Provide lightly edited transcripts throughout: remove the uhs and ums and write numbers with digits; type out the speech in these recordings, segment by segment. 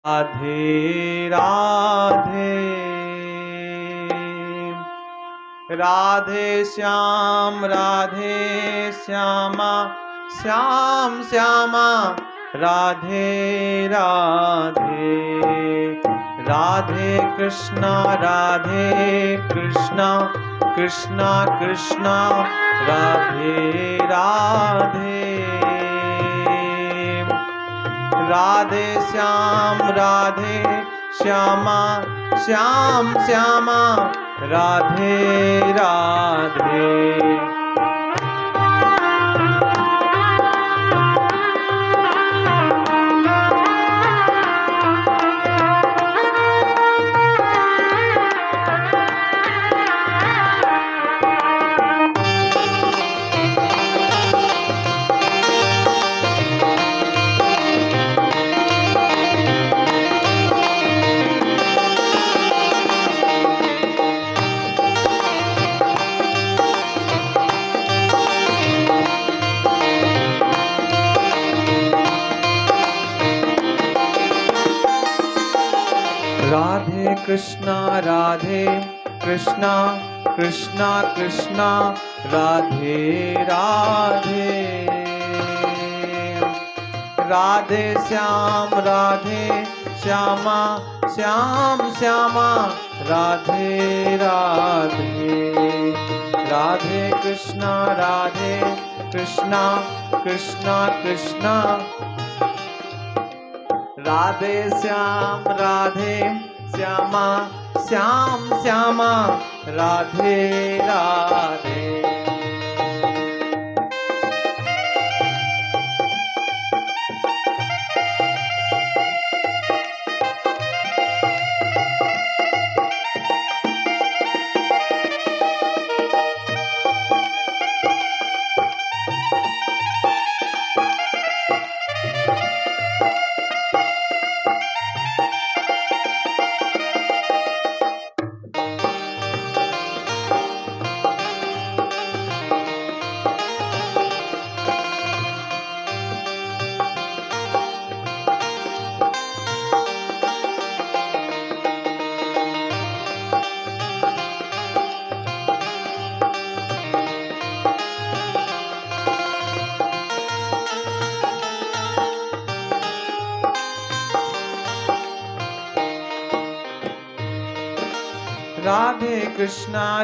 राधे राधे राधे श्याम राधे श्यामा श्याम श्यामा राधे राधे राधे कृष्णा कृष्णा कृष्णा राधे राधे राधे श्याम राधे श्यामा श्याम श्यामा राधे राधे राधे कृष्णा कृष्णा कृष्णा राधे राधे राधे श्याम राधे श्यामा श्याम श्यामा राधे राधे राधे कृष्णा कृष्णा कृष्णा राधे श्याम राधे श्यामा श्याम श्यामा राधे राधे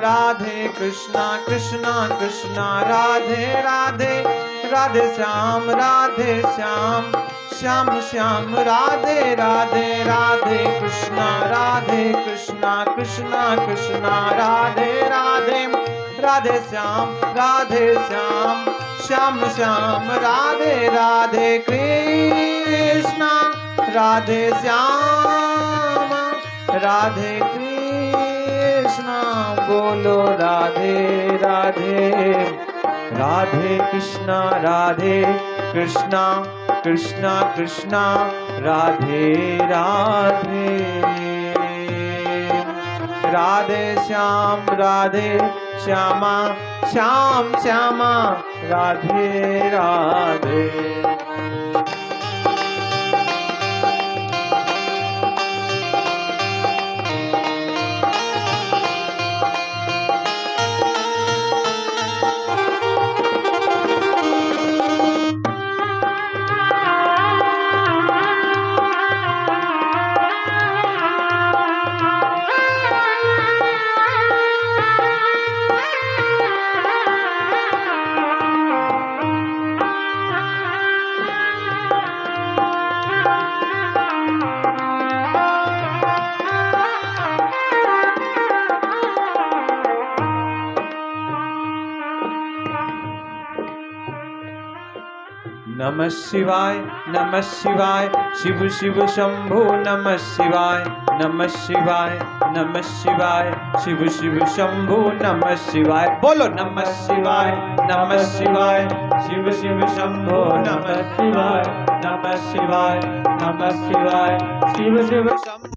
राधे कृष्णा कृष्णा कृष्णा राधे राधे राधे श्याम श्याम श्याम राधे राधे राधे कृष्णा कृष्णा कृष्णा राधे राधे राधे श्याम श्याम श्याम राधे राधे कृष्णा राधे श्याम राधे कृष्णा बोलो राधे राधे राधे कृष्णा कृष्णा कृष्णा राधे राधे राधे श्याम श्यामा श्याम श्यामा राधे राधे नमः शिवाय शिव शिव शंभो नमः शिवाय शिव शिव शंभो नमः शिवाय बोलो नमः शिवाय शिव शिव शंभो नमः शिवाय शिव शिव शंभो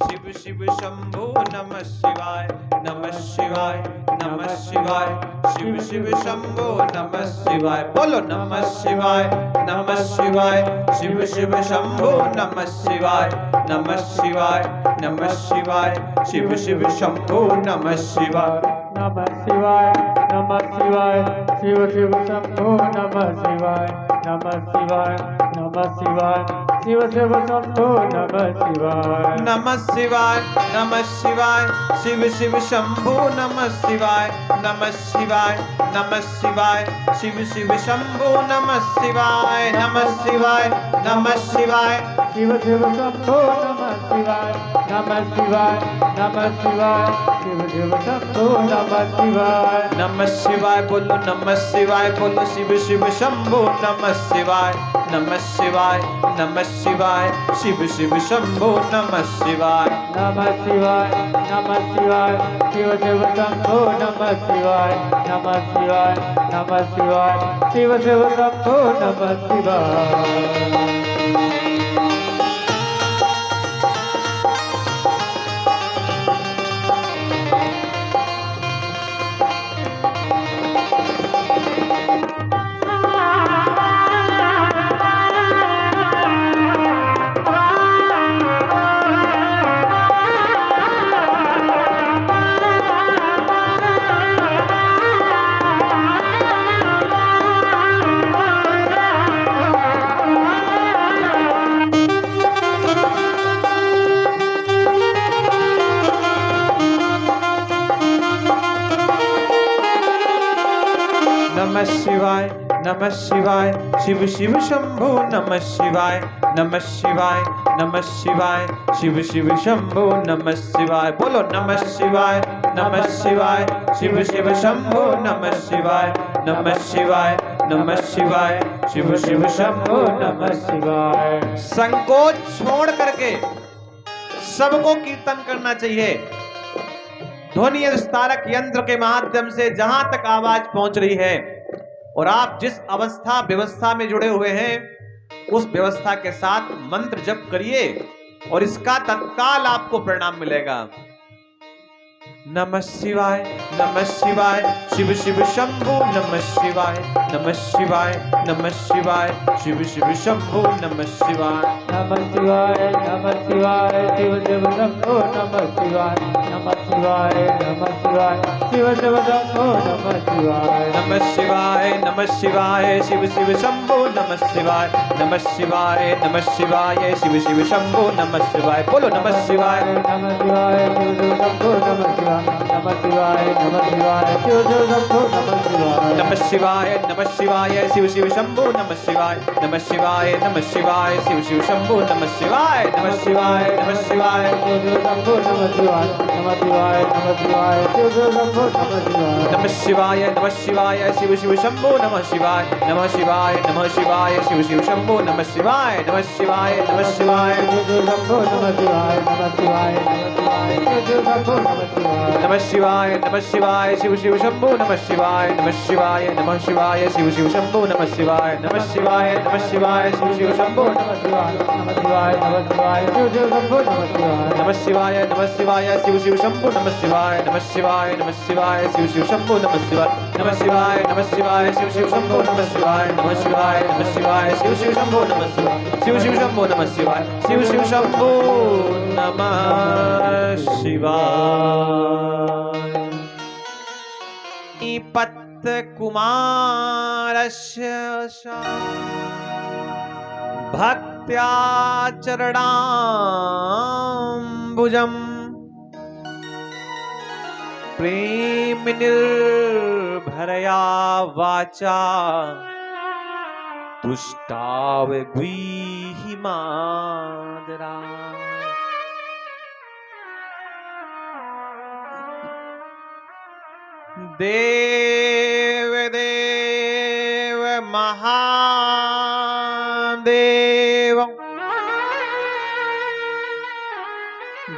शिव शिव शिव शंभो नमः शिवाय नमः शिवाय नमः शिवाय शिव शिव शंभो नमः शिवाय बोलो नमः शिवाय नमः शिवाय शिव शिव शंभो नमः शिवाय नमः शिवाय नमः शिवाय शिव शिव शंभो नमः शिवाय नमः शिवाय नमः शिवाय शिव शिव शंभो नमः शिवाय नमः शिवाय नमः शिवाय शिव शिव शंभो नमः शिवाय नमः शिवाय नमः शिवाय शिव शिव शंभो नमः शिवाय नमः शिवाय नमः शिवाय शिव शिव शंभो नमः शिवाय नमः शिवाय नमः शिवाय शिव शिव शंभो नमः शिवाय नमः शिवाय नमः शिवाय शिव शिव शंभो नमः शिवाय नमः शिवाय बोलो नमः शिवाय बोलो शिव शिव शंभो नमः शिवाय नमः शिवाय नमः शिवाय शिव शिव शंभो नमः शिवाय नमः शिवाय नमः शिवाय शिव शिव शंभो नमः शिवाय नमः शिवाय नमः शिवाय शिव शिव शंभो नमः शिवाय नमः शिवाय नमः शिवाय शिव शिव शंभो नमः शिवाय नमः शिवाय नमः शिवाय शिव शिव शंभो नमः शिवाय बोलो नमः शिवाय नमः शिवाय शिव शिव शंभो नमः शिवाय नमः शिवाय नमः शिवाय शिव शिव शंभो नमः शिवाय। संकोच छोड़ करके सबको कीर्तन करना चाहिए। ध्वनि विस्तारक यंत्र के माध्यम से जहां तक आवाज पहुंच रही है और आप जिस अवस्था व्यवस्था में जुड़े हुए हैं उस व्यवस्था के साथ मंत्र जप करिए और इसका तत्काल आपको परिणाम मिलेगा। नमः शिवाय शिव शिव शंभो नमः शिवाय नमः शिवाय नमः शिवाय शिव शिव शंभो नमः शिवाय नमः शिवाय शिव शिव शंभो नमः शिवाय नमः शिवाय शिव शिव शंभो नमः शिवाय नमः शिवाय शिव शिव शंभो नमः शिवाय नमः शिवाय शिव शिव शंभो नमः शिवाय बोलो नमः शिवाय शिव शिव शंभो नमः शिवाय नमः शिवाय शिव शिव शंभो नमः शिवाय नमः शिवाय शिव शिव शंभो नमः शिवाय नमः शिवाय शिव शिव शंभो नमः शिवाय नमः शिवाय शिव शिव शंभो नमः शिवाय नमः शिवाय शिव शिव शंभो नमः शिवाय नमः शिवाय शिव शिव शंभो नमः शिवाय नमः शिवाय शिव शिव शंभो नमः शिवाय नमः शिवाय शिव शिव शंभो नमः शिवाय नमः शिवाय शिव शिव शंभो नमः शिवाय नमः शिवाय शिव शिव शंभो नमः शिवाय नमः शिवाय शिव शिव शंभो नमः शिवाय नमः शिवाय शिव शिव शंभो नमः शिवाय नमः शिवाय शिव शिव शंभो नमः शिवाय नमः शिवाय शिव शिव शंभो नमः शिवाय नमः शिवाय शिव शिव शंभो नमः शिवाय नमः शिवाय शिव शिव शंभो नमः शिवाय नमः शिवाय शिव शिव शंभो नमः शिवाय शिव शिव शंभो नमः शिवाय शिव शिव शंभो नमः शिवाय। पत्त कुमारस्य भक्त्या चरणाम्बुजम् प्रेम निर्भरया वाचा तुष्टाव गुह्यमादरा। देव देव महादेव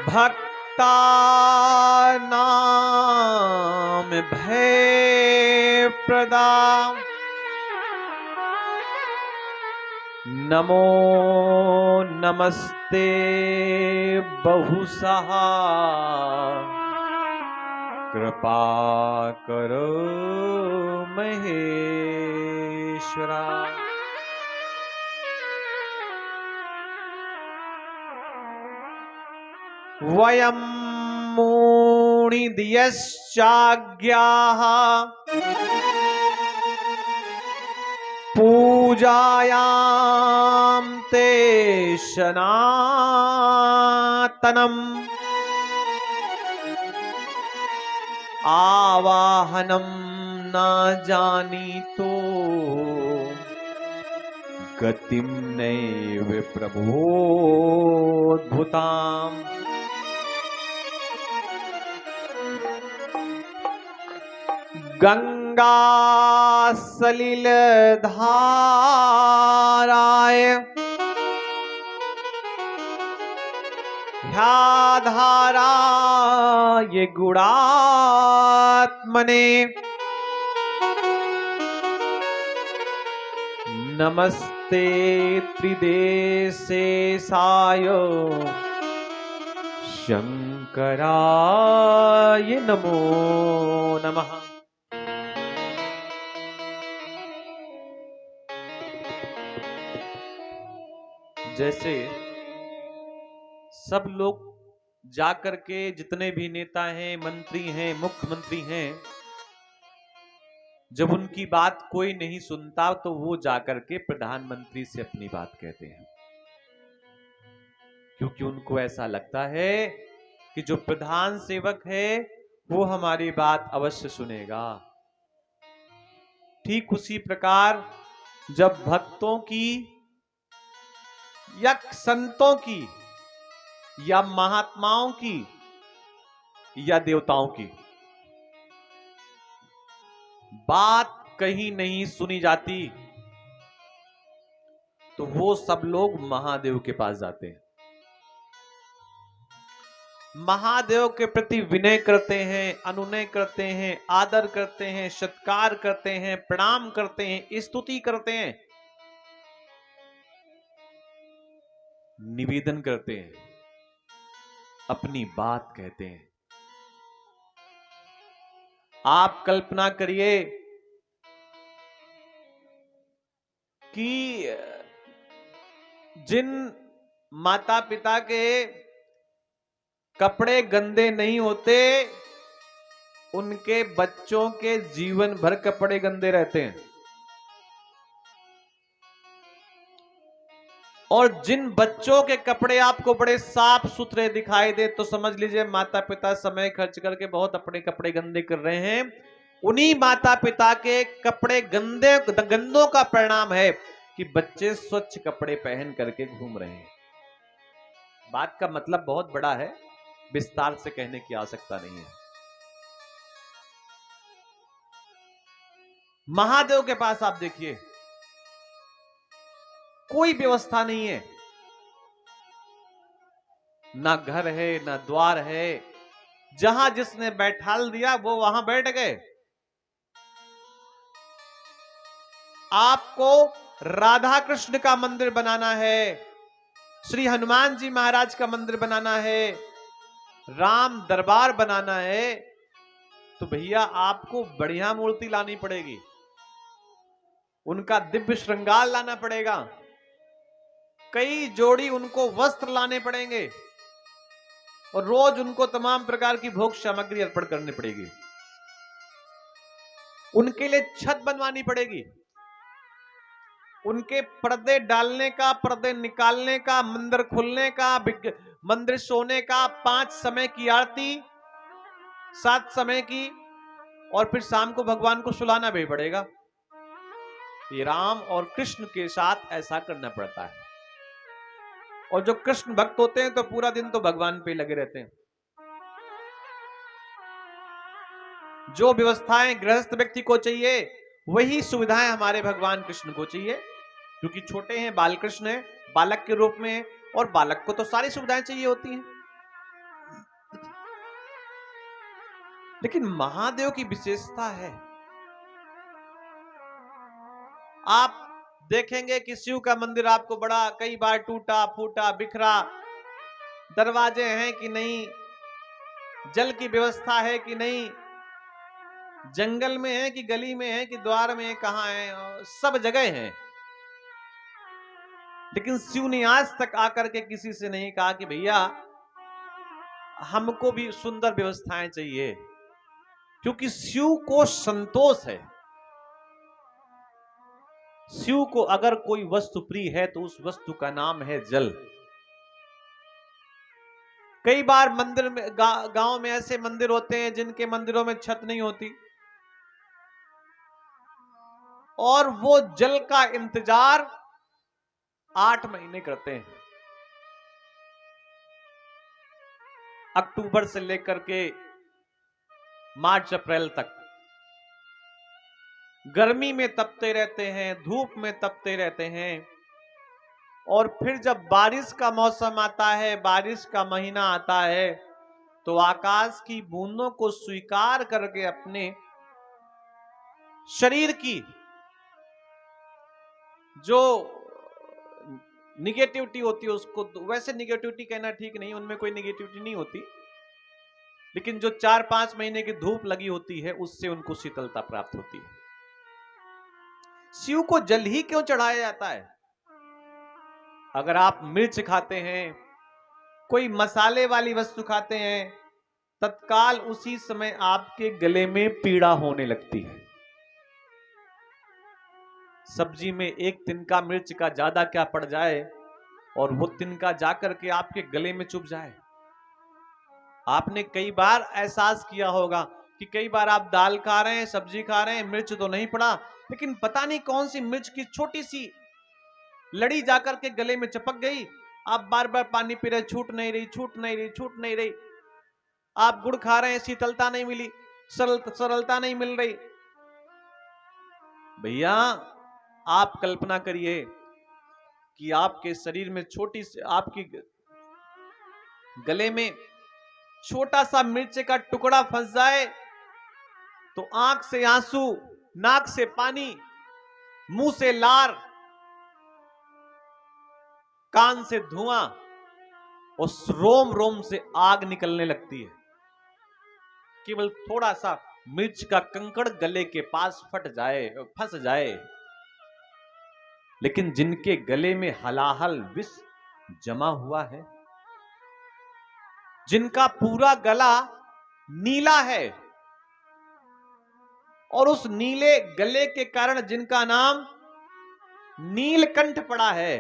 भक्ता नाम भय प्रदा नमो नमस्ते बहुसहा कृपा करो महेश्वरा। वयं मुनिर्यश्चाज्ञाः पूजायां ते सनातनम् आवाहनं न जानीतो गतिं नैव प्रभोद्भुताम्। गंगा सलिल धाराय ह्या धारा ये गुणात्मने नमस्ते त्रिदेशेशाय शंकराय नमो नमः। जैसे सब लोग जाकर के जितने भी नेता हैं, मंत्री हैं, मुख्यमंत्री हैं, जब उनकी बात कोई नहीं सुनता तो वो जाकर के प्रधानमंत्री से अपनी बात कहते हैं, क्योंकि उनको ऐसा लगता है कि जो प्रधान सेवक है वो हमारी बात अवश्य सुनेगा। ठीक उसी प्रकार जब भक्तों की या संतों की या महात्माओं की या देवताओं की बात कहीं नहीं सुनी जाती तो वो सब लोग महादेव के पास जाते हैं, महादेव के प्रति विनय करते हैं, अनुनय करते हैं, आदर करते हैं, सत्कार करते हैं, प्रणाम करते हैं, स्तुति करते हैं, निवेदन करते हैं, अपनी बात कहते हैं। आप कल्पना करिए कि जिन माता पिता के कपड़े गंदे नहीं होते उनके बच्चों के जीवन भर कपड़े गंदे रहते हैं, और जिन बच्चों के कपड़े आपको बड़े साफ सुथरे दिखाई दे तो समझ लीजिए माता पिता समय खर्च करके बहुत अपने कपड़े गंदे कर रहे हैं। उन्हीं माता पिता के कपड़े गंदों का परिणाम है कि बच्चे स्वच्छ कपड़े पहन करके घूम रहे हैं। बात का मतलब बहुत बड़ा है, विस्तार से कहने की आवश्यकता नहीं है। महादेव के पास आप देखिए कोई व्यवस्था नहीं है, ना घर है ना द्वार है, जहां जिसने बैठाल दिया वो वहां बैठ गए। आपको राधा कृष्ण का मंदिर बनाना है, श्री हनुमान जी महाराज का मंदिर बनाना है, राम दरबार बनाना है, तो भैया आपको बढ़िया मूर्ति लानी पड़ेगी, उनका दिव्य श्रृंगार लाना पड़ेगा, कई जोड़ी उनको वस्त्र लाने पड़ेंगे और रोज उनको तमाम प्रकार की भोग सामग्री अर्पण करनी पड़ेगी, उनके लिए छत बनवानी पड़ेगी, उनके पर्दे डालने का, पर्दे निकालने का, मंदिर खुलने का, मंदिर सोने का, 5 समय की आरती, 7 समय की, और फिर शाम को भगवान को सुलाना भी पड़ेगा। ये राम और कृष्ण के साथ ऐसा करना पड़ता है। और जो कृष्ण भक्त होते हैं तो पूरा दिन तो भगवान पे लगे रहते हैं। जो व्यवस्थाएं गृहस्थ व्यक्ति को चाहिए वही सुविधाएं हमारे भगवान कृष्ण को चाहिए, क्योंकि छोटे हैं, बाल कृष्ण है, बालक के रूप में, और बालक को तो सारी सुविधाएं चाहिए होती हैं। लेकिन महादेव की विशेषता है, आप देखेंगे कि शिव का मंदिर आपको बड़ा कई बार टूटा फूटा बिखरा, दरवाजे हैं कि नहीं, जल की व्यवस्था है कि नहीं, जंगल में है कि गली में है कि द्वार में है, कहां है, सब जगह है। लेकिन शिव ने आज तक आकर के किसी से नहीं कहा कि भैया हमको भी सुंदर व्यवस्थाएं चाहिए, क्योंकि शिव को संतोष है। शिव को अगर कोई वस्तु प्रिय है तो उस वस्तु का नाम है जल। कई बार मंदिर में गांव में ऐसे मंदिर होते हैं जिनके मंदिरों में छत नहीं होती, और वो जल का इंतजार 8 महीने करते हैं। अक्टूबर से लेकर के मार्च अप्रैल तक गर्मी में तपते रहते हैं, धूप में तपते रहते हैं, और फिर जब बारिश का मौसम आता है, बारिश का महीना आता है, तो आकाश की बूंदों को स्वीकार करके अपने शरीर की जो निगेटिविटी होती है उसको, वैसे निगेटिविटी कहना ठीक नहीं, उनमें कोई निगेटिविटी नहीं होती, लेकिन जो 4-5 महीने की धूप लगी होती है उससे उनको शीतलता प्राप्त होती है। शिव को जल ही क्यों चढ़ाया जाता है? अगर आप मिर्च खाते हैं, कोई मसाले वाली वस्तु खाते हैं, तत्काल उसी समय आपके गले में पीड़ा होने लगती है। सब्जी में एक तिनका मिर्च का ज्यादा क्या पड़ जाए और वो तिनका जाकर के आपके गले में चुभ जाए। आपने कई बार एहसास किया होगा कि कई बार आप दाल खा रहे हैं, सब्जी खा रहे हैं, मिर्च तो नहीं पड़ा, लेकिन पता नहीं कौन सी मिर्च की छोटी सी लड़ी जाकर के गले में चिपक गई। आप बार बार पानी पी रहे, छूट नहीं रही, छूट नहीं रही, छूट नहीं रही। आप गुड़ खा रहे हैं, शीतलता नहीं मिली, सरलता नहीं मिल रही। भैया आप कल्पना करिए कि आपके शरीर में छोटी सी, आपकी गले में छोटा सा मिर्च का टुकड़ा फंस जाए तो आंख से आंसू, नाक से पानी, मुंह से लार, कान से धुआं और रोम रोम से आग निकलने लगती है। केवल थोड़ा सा मिर्च का कंकड़ गले के पास फंस जाए। लेकिन जिनके गले में हलाहल विष जमा हुआ है, जिनका पूरा गला नीला है, और उस नीले गले के कारण जिनका नाम नीलकंठ पड़ा है,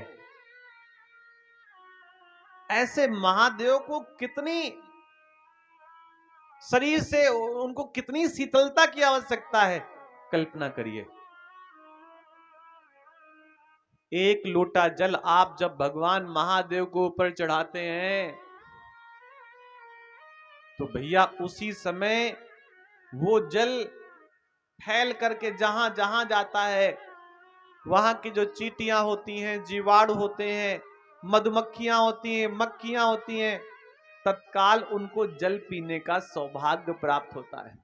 ऐसे महादेव को कितनी शरीर से उनको कितनी शीतलता की आवश्यकता है, कल्पना करिए। एक लोटा जल आप जब भगवान महादेव को ऊपर चढ़ाते हैं तो भैया उसी समय वो जल फैल करके जहां जहां जाता है, वहां की जो चींटियां होती हैं, जीवाणु होते हैं, मधुमक्खियां होती हैं, मक्खियां होती हैं, तत्काल उनको जल पीने का सौभाग्य प्राप्त होता है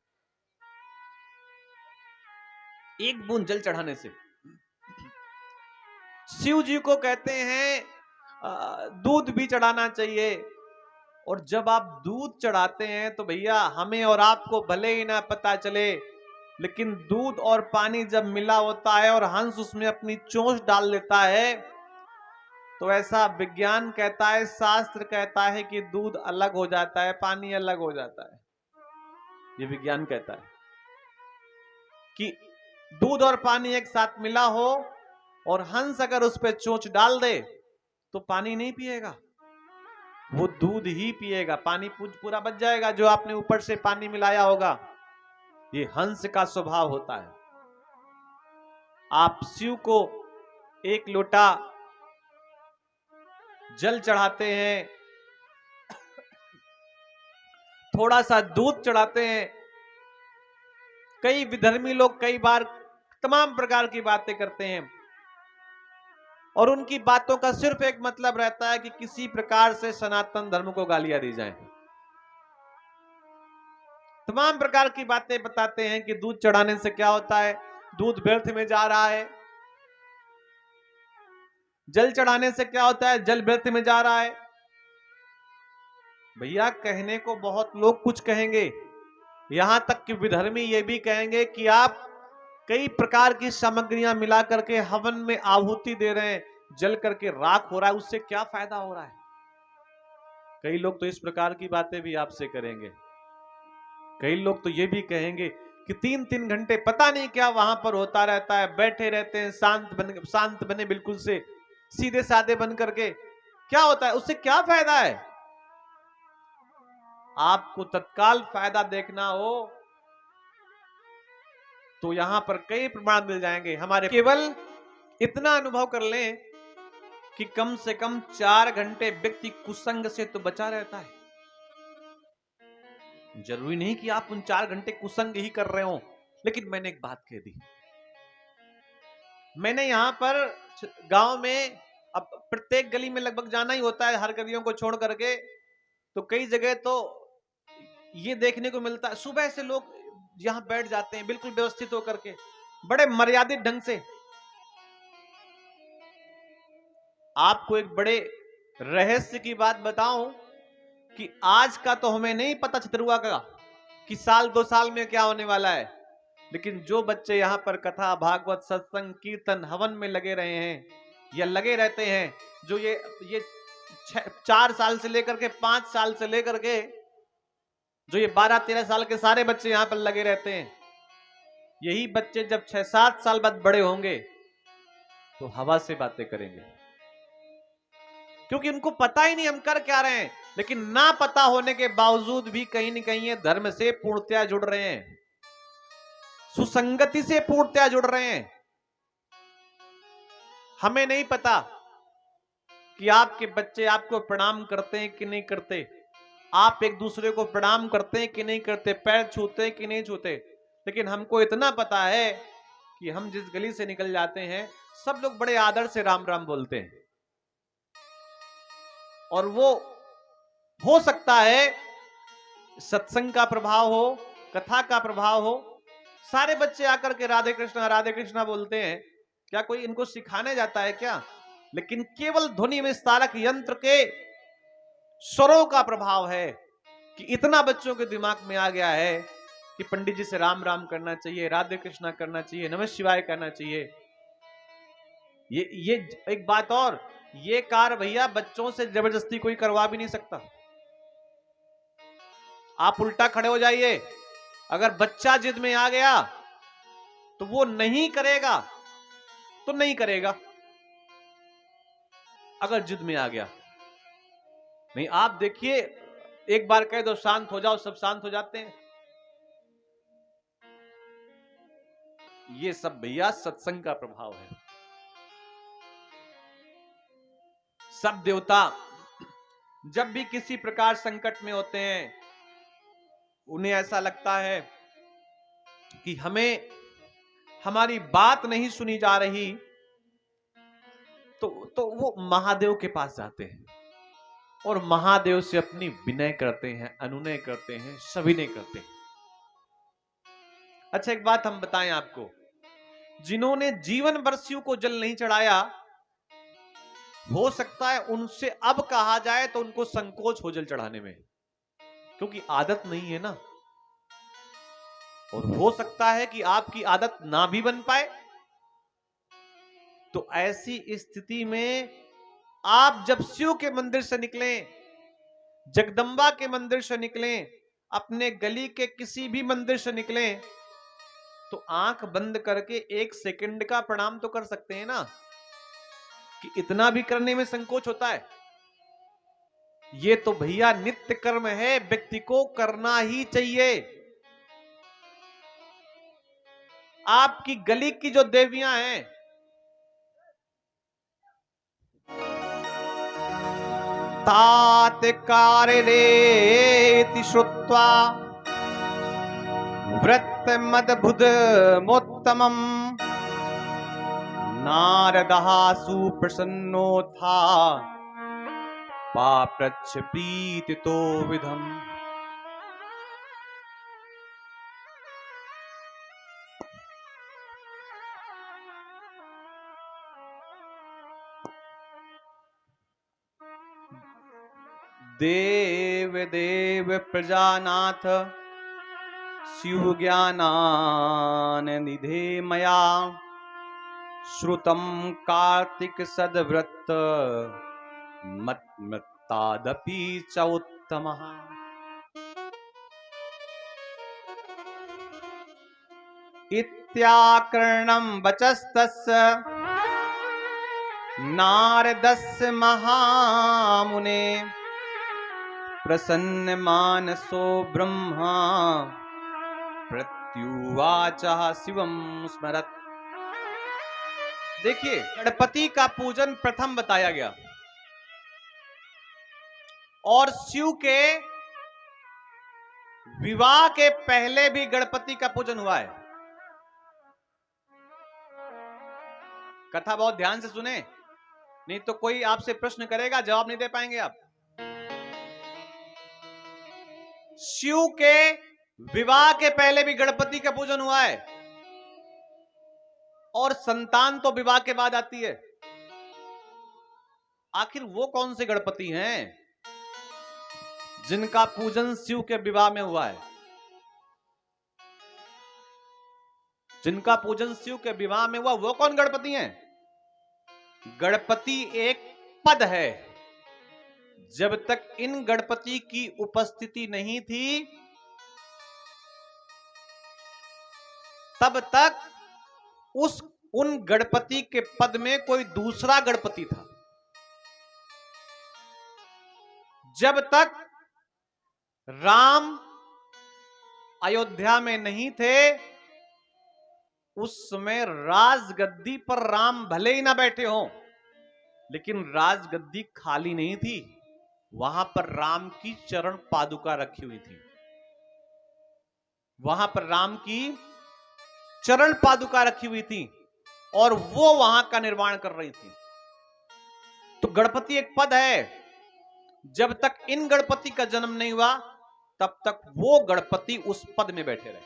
एक बूंद जल चढ़ाने से। शिव जी को कहते हैं दूध भी चढ़ाना चाहिए, और जब आप दूध चढ़ाते हैं तो भैया हमें और आपको भले ही ना पता चले, लेकिन दूध और पानी जब मिला होता है और हंस उसमें अपनी चोंच डाल देता है, तो ऐसा विज्ञान कहता है, शास्त्र कहता है कि दूध अलग हो जाता है, पानी अलग हो जाता है। ये विज्ञान कहता है कि दूध और पानी एक साथ मिला हो और हंस अगर उस पर चोंच डाल दे तो पानी नहीं पिएगा, वो दूध ही पिएगा, पानी पूरा बच जाएगा जो आपने ऊपर से पानी मिलाया होगा। ये हंस का स्वभाव होता है। आप शिव को एक लोटा जल चढ़ाते हैं, थोड़ा सा दूध चढ़ाते हैं। कई विधर्मी लोग कई बार तमाम प्रकार की बातें करते हैं और उनकी बातों का सिर्फ एक मतलब रहता है कि किसी प्रकार से सनातन धर्म को गालियां दी जाएं। तमाम प्रकार की बातें बताते हैं कि दूध चढ़ाने से क्या होता है, दूध व्यर्थ में जा रहा है, जल चढ़ाने से क्या होता है? जल व्रत में जा रहा है। भैया कहने को बहुत लोग कुछ कहेंगे, यहां तक कि विधर्मी ये भी कहेंगे कि आप कई प्रकार की सामग्रियां मिला करके हवन में आहुति दे रहे हैं, जल करके राख हो रहा है, उससे क्या फायदा हो रहा है? कई लोग तो इस प्रकार की बातें भी आपसे करेंगे। कई लोग तो ये भी कहेंगे कि 3-3 घंटे पता नहीं क्या वहां पर होता रहता है, बैठे रहते हैं शांत बने बिल्कुल से सीधे साधे बन करके, क्या होता है उससे? क्या फायदा है? आपको तत्काल फायदा देखना हो तो यहां पर कई प्रमाण मिल जाएंगे हमारे। केवल इतना अनुभव कर लें कि कम से कम 4 घंटे व्यक्ति कुसंग से तो बचा रहता है। जरूरी नहीं कि आप उन 4 घंटे कुसंग ही कर रहे हो, लेकिन मैंने एक बात कह दी। मैंने यहां पर गांव में, अब प्रत्येक गली में लगभग जाना ही होता है, हर गलियों को छोड़ करके, तो कई जगह तो ये देखने को मिलता है सुबह से लोग यहां बैठ जाते हैं बिल्कुल व्यवस्थित होकर के, बड़े मर्यादित ढंग से। आपको एक बड़े रहस्य की बात बताऊं कि आज का तो हमें नहीं पता चतुर्वा का कि साल 2 साल में क्या होने वाला है, लेकिन जो बच्चे यहां पर कथा भागवत सत्संग कीर्तन हवन में लगे रहे हैं या लगे रहते हैं, जो ये 4 साल से लेकर के 5 साल से लेकर के जो ये 12-13 साल के सारे बच्चे यहां पर लगे रहते हैं, यही बच्चे जब 6-7 साल बाद बड़े होंगे तो हवा से बातें करेंगे, क्योंकि उनको पता ही नहीं हम कर क्या रहे हैं। लेकिन ना पता होने के बावजूद भी कहीं न कहीं ये धर्म से पूर्णतया जुड़ रहे हैं, सुसंगति से पूर्णतया जुड़ रहे हैं। हमें नहीं पता कि आपके बच्चे आपको प्रणाम करते हैं कि नहीं करते, आप एक दूसरे को प्रणाम करते हैं कि नहीं करते, पैर छूते हैं कि नहीं छूते, लेकिन हमको इतना पता है कि हम जिस गली से निकल जाते हैं सब लोग बड़े आदर से राम राम बोलते हैं। और वो हो सकता है सत्संग का प्रभाव हो, कथा का प्रभाव हो, सारे बच्चे आकर के राधे कृष्णा बोलते हैं, क्या कोई इनको सिखाने जाता है क्या? लेकिन केवल ध्वनि विस्तारक यंत्र के स्वरों का प्रभाव है कि इतना बच्चों के दिमाग में आ गया है कि पंडित जी से राम राम करना चाहिए, राधे कृष्णा करना चाहिए, नमः शिवाय करना चाहिए। ये एक बात और, ये कार्य भैया बच्चों से जबरदस्ती कोई करवा भी नहीं सकता। आप उल्टा खड़े हो जाइए, अगर बच्चा जिद में आ गया तो वो नहीं करेगा तो नहीं करेगा, अगर जिद में आ गया। नहीं, आप देखिए, एक बार कह दो शांत हो जाओ, सब शांत हो जाते हैं। ये सब भैया सत्संग का प्रभाव है। सब देवता जब भी किसी प्रकार संकट में होते हैं, उन्हें ऐसा लगता है कि हमें हमारी बात नहीं सुनी जा रही, तो वो महादेव के पास जाते हैं और महादेव से अपनी विनय करते हैं, अनुनय करते हैं, सविनय करते हैं। अच्छा, एक बात हम बताएं आपको, जिन्होंने जीवन वर्षियों को जल नहीं चढ़ाया, हो सकता है उनसे अब कहा जाए तो उनको संकोच हो जल चढ़ाने में, क्योंकि आदत नहीं है ना। और हो सकता है कि आपकी आदत ना भी बन पाए, तो ऐसी स्थिति में आप जब शिव के मंदिर से निकलें, जगदंबा के मंदिर से निकलें, अपने गली के किसी भी मंदिर से निकलें, तो आंख बंद करके 1 सेकंड का प्रणाम तो कर सकते हैं ना, कि इतना भी करने में संकोच होता है। ये तो भैया नित्य कर्म है, व्यक्ति को करना ही चाहिए। आपकी गली की जो देवियां हैं, तात कारलेति श्रुत्वा व्रतमद्भुत मोत्तमम् नारदः सुप्रसन्नो था पाप्रच्छ प्रीतितो विधम्। देव देव प्रजानाथ शिव ज्ञानाननिधे मया श्रुतं कार्तिक सद्व्रत मत्तादपि च उत्तमः। इत्याकर्णं वचस्तस्य नारदस्य महामुने प्रसन्न मानसो ब्रह्मा प्रत्युवाच शिवं स्मरत्। देखिए, गणपति का पूजन प्रथम बताया गया और शिव के विवाह के पहले भी गणपति का पूजन हुआ है। कथा बहुत ध्यान से सुने, नहीं तो कोई आपसे प्रश्न करेगा, जवाब नहीं दे पाएंगे आप। शिव के विवाह के पहले भी गणपति का पूजन हुआ है और संतान तो विवाह के बाद आती है। आखिर वो कौन से गणपति हैं जिनका पूजन शिव के विवाह में हुआ है? जिनका पूजन शिव के विवाह में हुआ, वो कौन गणपति हैं? गणपति एक पद है। जब तक इन गणपति की उपस्थिति नहीं थी, तब तक उन गणपति के पद में कोई दूसरा गणपति था। जब तक राम अयोध्या में नहीं थे, उस समय राजगद्दी पर राम भले ही ना बैठे हों, लेकिन राजगद्दी खाली नहीं थी। वहां पर राम की चरण पादुका रखी हुई थी। वहां पर राम की चरण पादुका रखी हुई थी और वो वहां का निर्माण कर रही थी। तो गणपति एक पद है। जब तक इन गणपति का जन्म नहीं हुआ, तब तक वो गणपति उस पद में बैठे रहे।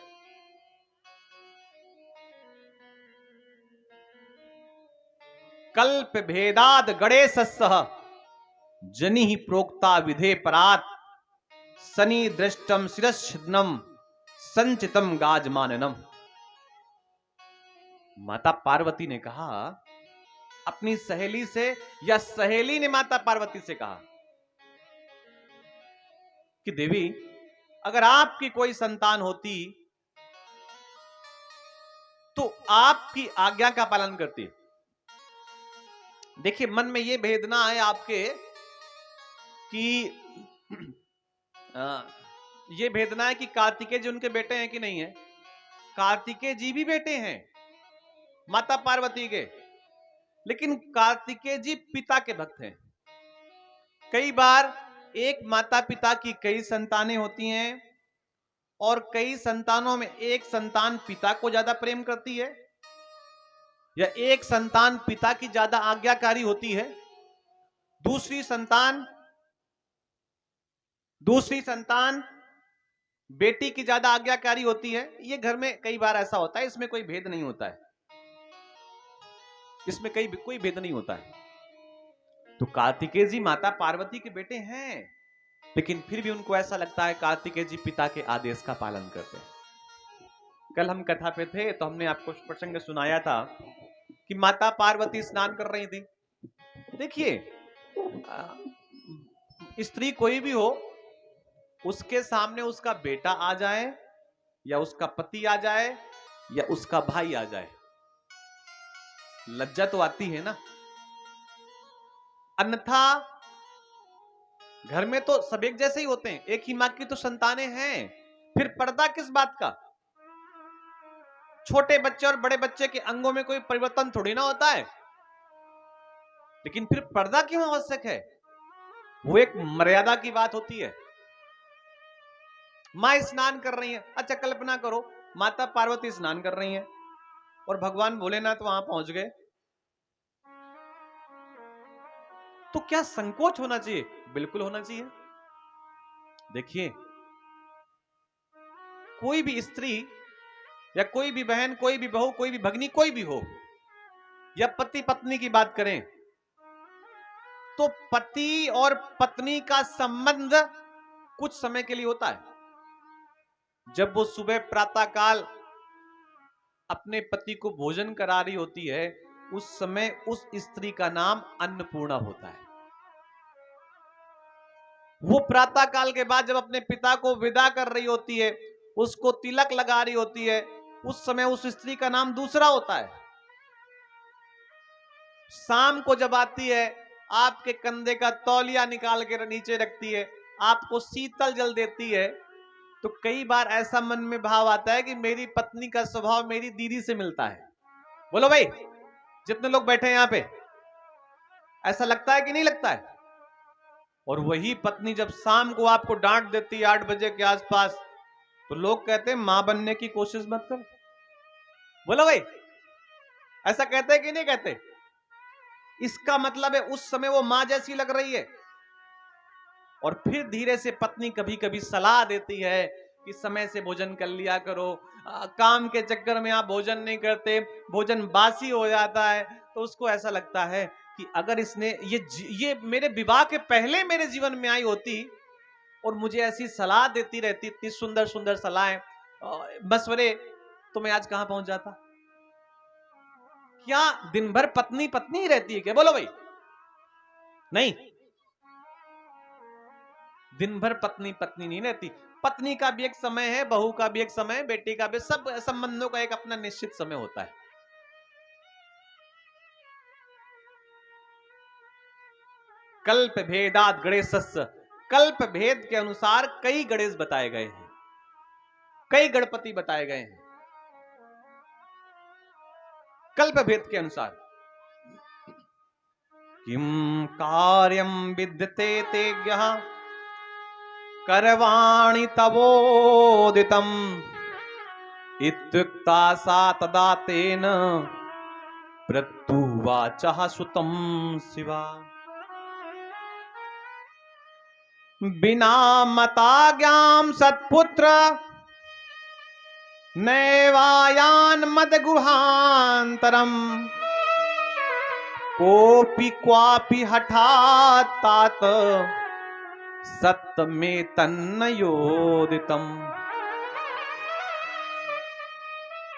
कल्प भेदाद गणेशस्सह जनि ही प्रोक्ता विधे परात सनि दृष्टम शिरश्छिद्नम संचितम गाजमाननम। माता पार्वती ने कहा अपनी सहेली से, या सहेली ने माता पार्वती से कहा कि देवी, अगर आपकी कोई संतान होती तो आपकी आज्ञा का पालन करती। देखिए, मन में यह भेदना है आपके कि ये भेदना है कि कार्तिकेय जी उनके बेटे हैं कि नहीं है। कार्तिकेय जी भी बेटे हैं माता पार्वती के, लेकिन कार्तिकेय जी पिता के भक्त हैं। कई बार एक माता पिता की कई संतानें होती हैं और कई संतानों में एक संतान पिता को ज्यादा प्रेम करती है या एक संतान पिता की ज्यादा आज्ञाकारी होती है, दूसरी संतान बेटी की ज्यादा आज्ञाकारी होती है। ये घर में कई बार ऐसा होता है, इसमें कोई भेद नहीं होता है, इसमें कोई भेद नहीं होता है। तो कार्तिकेय जी माता पार्वती के बेटे हैं, लेकिन फिर भी उनको ऐसा लगता है कार्तिकेय जी पिता के आदेश का पालन करते हैं। कल हम कथा पे थे तो हमने आपको प्रसंग सुनाया था कि माता पार्वती स्नान कर रही थी। देखिए, स्त्री कोई भी हो, उसके सामने उसका बेटा आ जाए या उसका पति आ जाए या उसका भाई आ जाए, लज्जा तो आती है ना। अन्यथा घर में तो सब एक जैसे ही होते हैं, एक ही मां की तो संतानें हैं, फिर पर्दा किस बात का। छोटे बच्चे और बड़े बच्चे के अंगों में कोई परिवर्तन थोड़ी ना होता है, लेकिन फिर पर्दा क्यों आवश्यक है? वो एक मर्यादा की बात होती है। मां स्नान कर रही है, अच्छा कल्पना करो माता पार्वती स्नान कर रही हैं और भगवान भोलेनाथ वहां पहुंच गए, तो क्या संकोच होना चाहिए? बिल्कुल होना चाहिए। देखिए, कोई भी स्त्री या कोई भी बहन, कोई भी बहू, कोई भी भगनी, कोई भी हो, या पति पत्नी की बात करें, तो पति और पत्नी का संबंध कुछ समय के लिए होता है। जब वो सुबह प्रातः काल अपने पति को भोजन करा रही होती है, उस समय उस स्त्री का नाम अन्नपूर्णा होता है। वो प्रातः काल के बाद जब अपने पिता को विदा कर रही होती है, उसको तिलक लगा रही होती है, उस समय उस स्त्री का नाम दूसरा होता है। शाम को जब आती है, आपके कंधे का तौलिया निकाल के नीचे रखती है, आपको शीतल जल देती है, तो कई बार ऐसा मन में भाव आता है कि मेरी पत्नी का स्वभाव मेरी दीदी से मिलता है। बोलो भाई, जितने लोग बैठे हैं यहां पे, ऐसा लगता है कि नहीं लगता है? और वही पत्नी जब शाम को आपको डांट देती है 8 बजे के आसपास, तो लोग कहते हैं मां बनने की कोशिश मत कर। बोलो भाई, ऐसा कहते हैं कि नहीं कहते? इसका मतलब है उस समय वो मां जैसी लग रही है। और फिर धीरे से पत्नी कभी कभी सलाह देती है कि समय से भोजन कर लिया करो, काम के चक्कर में आप भोजन नहीं करते, भोजन बासी हो जाता है। तो उसको ऐसा लगता है कि अगर इसने ये मेरे विवाह के पहले मेरे जीवन में आई होती और मुझे ऐसी सलाह देती रहती, इतनी सुंदर सुंदर सलाहें, मशवरे, तो मैं आज कहां पहुंच जाता। क्या दिन भर पत्नी पत्नी ही रहती है क्या? बोलो भाई, नहीं, दिन भर पत्नी पत्नी नहीं रहती। पत्नी का भी एक समय है, बहू का भी एक समय है, बेटी का भी, सब संबंधों का एक अपना निश्चित समय होता है। कल्प भेदात गणेशस्य, कल्प भेद के अनुसार कई गणेश बताए गए हैं, कई गणपति बताए गए हैं कल्प भेद के अनुसार। किम कार्यम विद्यते तेज्ञः करवाणि तवोदितम् इत्युक्ता सा तदा तेन प्रत्युवाचः सुतं शिवा। बिना मताज्ञां सत्पुत्र नैवायान् मदगुहान्तरम् कोऽपि क्वापि हठात् तात सत्तमे तन्नयोदितम्।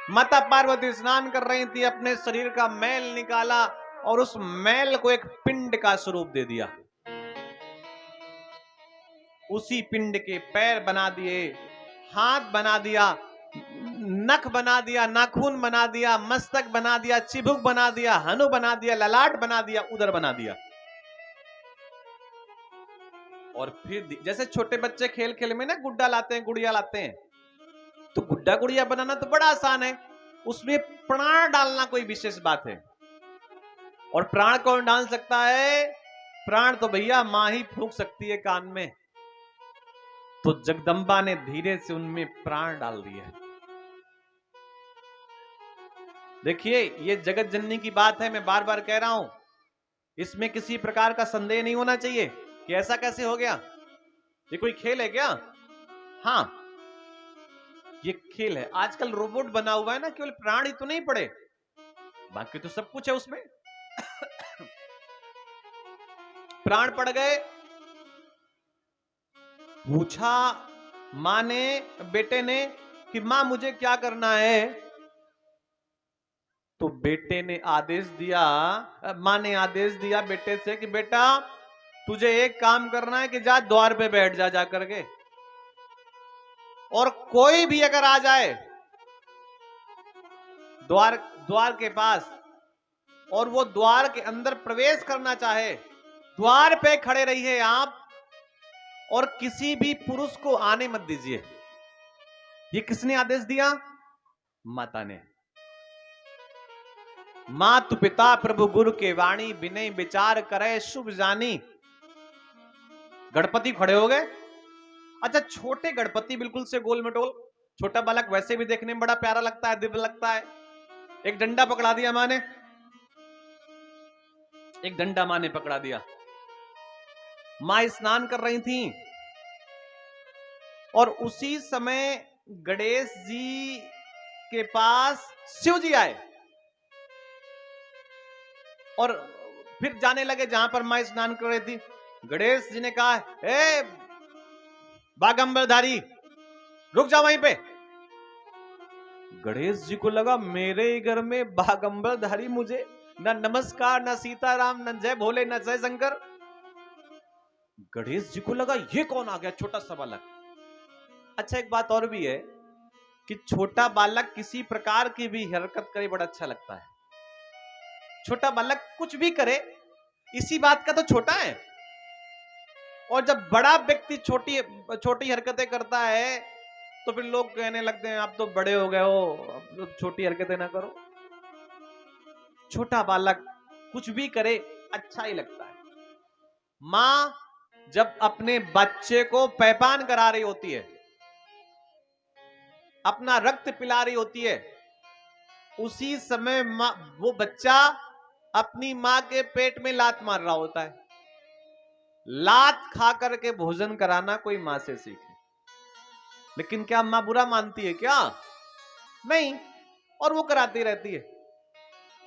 माता पार्वती स्नान कर रही थी, अपने शरीर का मैल निकाला और उस मैल को एक पिंड का स्वरूप दे दिया। उसी पिंड के पैर बना दिए, हाथ बना दिया, नख बना दिया, नाखून बना दिया, मस्तक बना दिया, चिबुक बना दिया, हनु बना दिया, ललाट बना दिया, उदर बना दिया। और फिर जैसे छोटे बच्चे खेल खेल में ना गुड्डा लाते हैं, गुड़िया लाते हैं, तो गुड्डा गुड़िया बनाना तो बड़ा आसान है, उसमें प्राण डालना कोई विशेष बात है। और प्राण कौन डाल सकता है? प्राण तो भैया मां ही फूंक सकती है कान में। तो जगदम्बा ने धीरे से उनमें प्राण डाल दिए। देखिए, ये जगत जननी की बात है, मैं बार बार कह रहा हूं, इसमें किसी प्रकार का संदेह नहीं होना चाहिए कि ऐसा कैसे हो गया, ये कोई खेल है क्या? हाँ, ये खेल है। आजकल रोबोट बना हुआ है ना, केवल प्राण ही तो नहीं पड़े, बाकी तो सब कुछ है उसमें। प्राण पड़ गए। पूछा मां ने, बेटे ने कि मां मुझे क्या करना है? तो बेटे ने आदेश दिया, मां ने आदेश दिया बेटे से कि बेटा तुझे एक काम करना है कि जा द्वार पे बैठ जा, जा करके, और कोई भी अगर आ जाए द्वार के पास और वो द्वार के अंदर प्रवेश करना चाहे, द्वार पे खड़े रहिए आप और किसी भी पुरुष को आने मत दीजिए। ये किसने आदेश दिया? माता ने। मातु पिता प्रभु गुरु के वाणी, विनय विचार करे शुभ जानी। गणपति खड़े हो गए। अच्छा, छोटे गणपति बिल्कुल से गोल मटोल, छोटा बालक वैसे भी देखने में बड़ा प्यारा लगता है, दिव्य लगता है। एक डंडा पकड़ा दिया मां ने, एक डंडा मां ने पकड़ा दिया। मां स्नान कर रही थी और उसी समय गणेश जी के पास शिव जी आए और फिर जाने लगे जहां पर मां स्नान कर रही थी। गणेश जी ने कहा, ए बागंबरधारी, रुक जा वहीं पे। गणेश जी को लगा मेरे ही घर में बागंबरधारी मुझे न नमस्कार, न सीताराम, न जय भोले, न जय शंकर। गणेश जी को लगा ये कौन आ गया, छोटा सा बालक। अच्छा, एक बात और भी है कि छोटा बालक किसी प्रकार की भी हरकत करे बड़ा अच्छा लगता है। छोटा बालक कुछ भी करे, इसी बात का तो छोटा है। और जब बड़ा व्यक्ति छोटी छोटी हरकतें करता है तो फिर लोग कहने लगते हैं आप तो बड़े हो गए हो, अब तो छोटी हरकतें ना करो। छोटा बालक कुछ भी करे अच्छा ही लगता है। मां जब अपने बच्चे को पैपान करा रही होती है, अपना रक्त पिला रही होती है, उसी समय वो बच्चा अपनी मां के पेट में लात मार रहा होता है। लात खा करके भोजन कराना कोई मां से सीखे। लेकिन क्या मां बुरा मानती है क्या? नहीं, और वो कराती रहती है।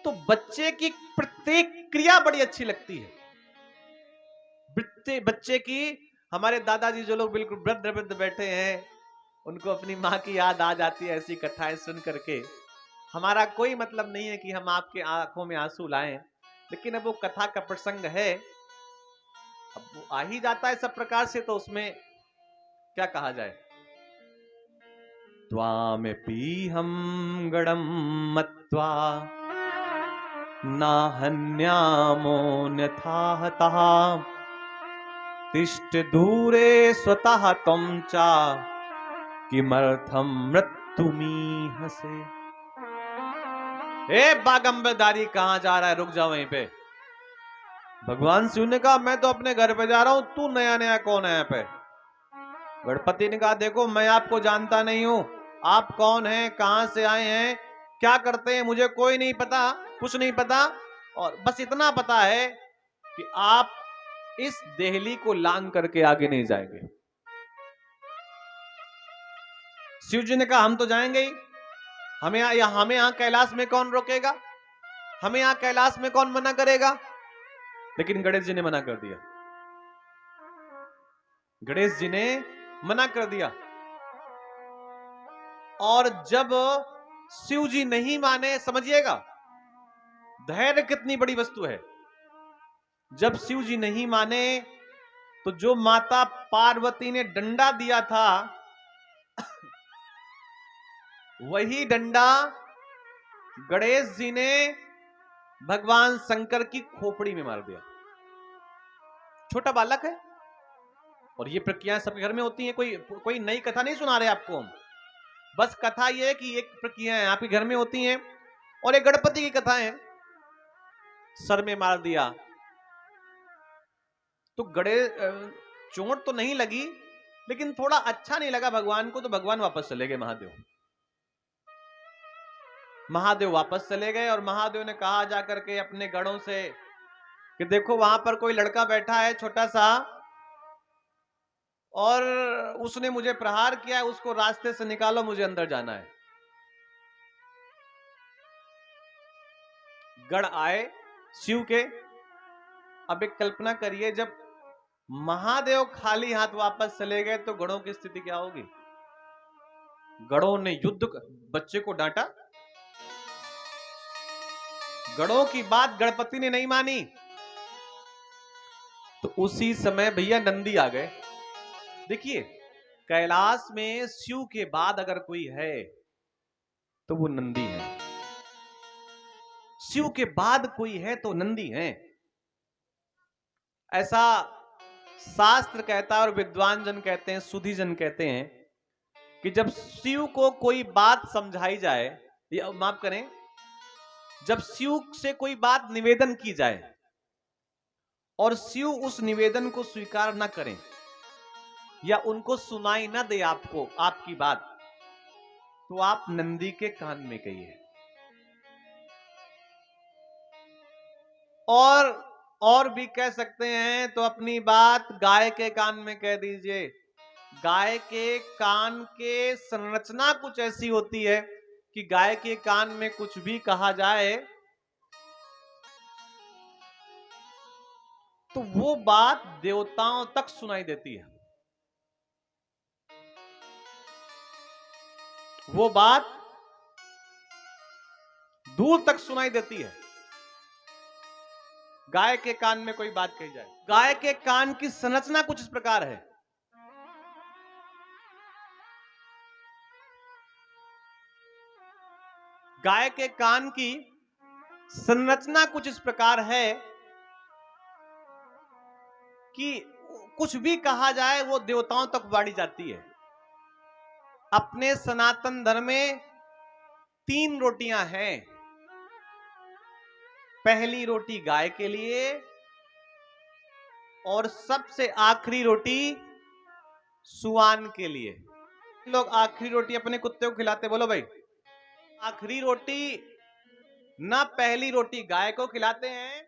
तो बच्चे की प्रत्येक क्रिया बड़ी अच्छी लगती है। बच्चे की, हमारे दादाजी जो लोग बिल्कुल वृद्ध वृद्ध बैठे हैं, उनको अपनी मां की याद आ जाती है ऐसी कथाएं सुन करके। हमारा कोई मतलब नहीं है कि हम आपके आंखों में आंसू लाएं, लेकिन अब वो कथा का प्रसंग है, अब वो आ ही जाता है सब प्रकार से, तो उसमें क्या कहा जाए। त्वामेपीहं गणं मत्वा नाहन्यामोऽन्यथा हतः तिष्ठ दूरे स्वतः त्वं च किमर्थं मृत्युमीहसे। ए बागंबरधारी, कहां जा रहा है, रुक जा वहीं पे। भगवान शिव ने कहा मैं तो अपने घर पे जा रहा हूं, तू नया नया कौन है यहाँ पे? गणपति ने कहा देखो मैं आपको जानता नहीं हूं, आप कौन हैं, कहां से आए हैं, क्या करते हैं, मुझे कोई नहीं पता, कुछ नहीं पता। और बस इतना पता है कि आप इस देहली को लांग करके आगे नहीं जाएंगे। शिव जी ने कहा हम तो जाएंगे ही, हमें यहाँ कैलाश में कौन रोकेगा, हमें यहाँ कैलाश में कौन मना करेगा। लेकिन गणेश जी ने मना कर दिया। गणेश जी ने मना कर दिया। और जब शिव जी नहीं माने, समझिएगा धैर्य कितनी बड़ी वस्तु है। जब शिव जी नहीं माने तो जो माता पार्वती ने डंडा दिया था वही डंडा गणेश जी ने भगवान शंकर की खोपड़ी में मार दिया। छोटा बालक है और ये प्रक्रियाएं सबके घर में होती हैं। कोई नई कथा नहीं सुना रहे आपको हम, बस कथा ये है कि एक प्रक्रियाएं आपके घर में होती हैं। और एक गणपति की कथा है, सर में मार दिया तो गणेश, चोट तो नहीं लगी लेकिन थोड़ा अच्छा नहीं लगा भगवान को, तो भगवान वापस चले गए। महादेव वापस चले गए और महादेव ने कहा जाकर के अपने गणों से कि देखो वहां पर कोई लड़का बैठा है छोटा सा, और उसने मुझे प्रहार किया है, उसको रास्ते से निकालो, मुझे अंदर जाना है। गण आए शिव के। अब एक कल्पना करिए, जब महादेव खाली हाथ वापस चले गए तो गणों की स्थिति क्या होगी। गणों ने बच्चे को डांटा, गणों की बात गणपति ने नहीं मानी। तो उसी समय भैया नंदी आ गए। देखिए कैलाश में शिव के बाद अगर कोई है तो वो नंदी है। शिव के बाद कोई है तो नंदी है, ऐसा शास्त्र कहता है और विद्वान जन कहते हैं, सुधी जन कहते हैं कि जब शिव को कोई बात समझाई जाए, या माफ करें, जब शिव से कोई बात निवेदन की जाए और शिव उस निवेदन को स्वीकार ना करें या उनको सुनाई ना दे आपको आपकी बात, तो आप नंदी के कान में कहिए। और भी कह सकते हैं तो अपनी बात गाय के कान में कह दीजिए। गाय के कान के संरचना कुछ ऐसी होती है कि गाय के कान में कुछ भी कहा जाए तो वो बात देवताओं तक सुनाई देती है, वो बात दूर तक सुनाई देती है। गाय के कान में कोई बात कही जाए, गाय के कान की संरचना कुछ इस प्रकार है। गाय के कान की संरचना कुछ इस प्रकार है कि कुछ भी कहा जाए वो देवताओं तक बाड़ी जाती है। अपने सनातन धर्म में 3 रोटियां हैं। पहली रोटी गाय के लिए और सबसे आखिरी रोटी सुआन के लिए। लोग आखिरी रोटी अपने कुत्ते को खिलाते, बोलो भाई। आखिरी रोटी ना पहली रोटी गाय को खिलाते हैं।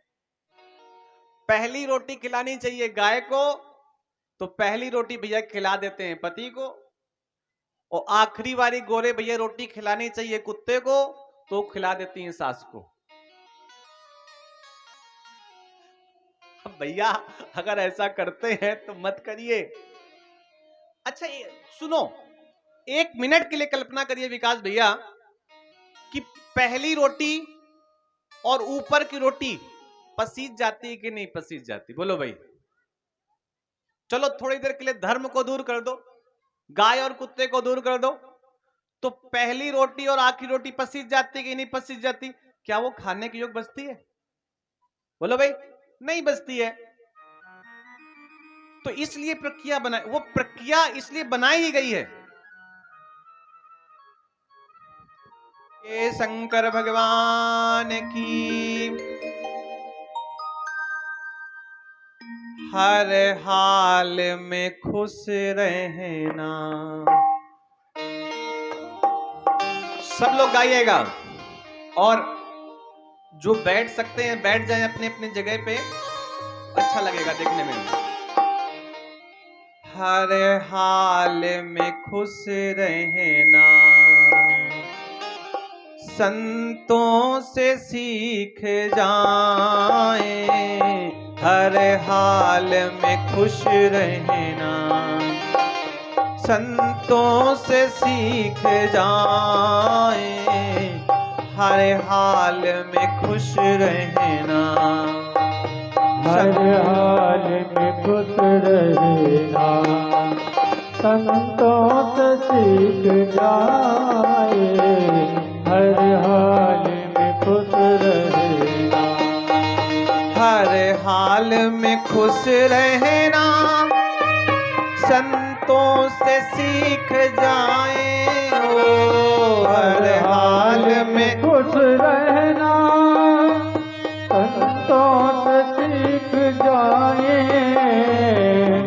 पहली रोटी खिलानी चाहिए गाय को, तो पहली रोटी भैया खिला देते हैं पति को, और आखिरी वाली गोरे भैया रोटी खिलानी चाहिए कुत्ते को, तो खिला देती हैं सास को। भैया अगर ऐसा करते हैं तो मत करिए। अच्छा सुनो, 1 मिनट के लिए कल्पना करिए विकास भैया कि पहली रोटी और ऊपर की रोटी पसीज जाती है कि नहीं पसीज जाती, बोलो भाई। चलो थोड़ी देर के लिए धर्म को दूर कर दो, गाय और कुत्ते को दूर कर दो, तो पहली रोटी और आखिरी रोटी पसीज जाती है कि नहीं पसीज जाती? क्या वो खाने के योग्य बचती है? बोलो भाई, नहीं बचती है। तो इसलिए प्रक्रिया बनाई, वो प्रक्रिया इसलिए बनाई ही गई है। ये शंकर भगवान की हर हाल में खुश रहना। सब लोग गाइएगा, और जो बैठ सकते हैं बैठ जाएं अपने अपने जगह पे, अच्छा लगेगा देखने में। हर हाल में खुश रहना, संतों से सीख जाएं। हर हाल में खुश रहना, संतों से सीख जाएं। हर हाल में खुश रहना, हर हाल में खुश रहना, संतों से सीख जाए। हर हाल में खुश रहना, हर हाल में खुश रहना, संतों से सीख जाएं। ओ हर हाल में खुश रहना, संतों से सीख जाए।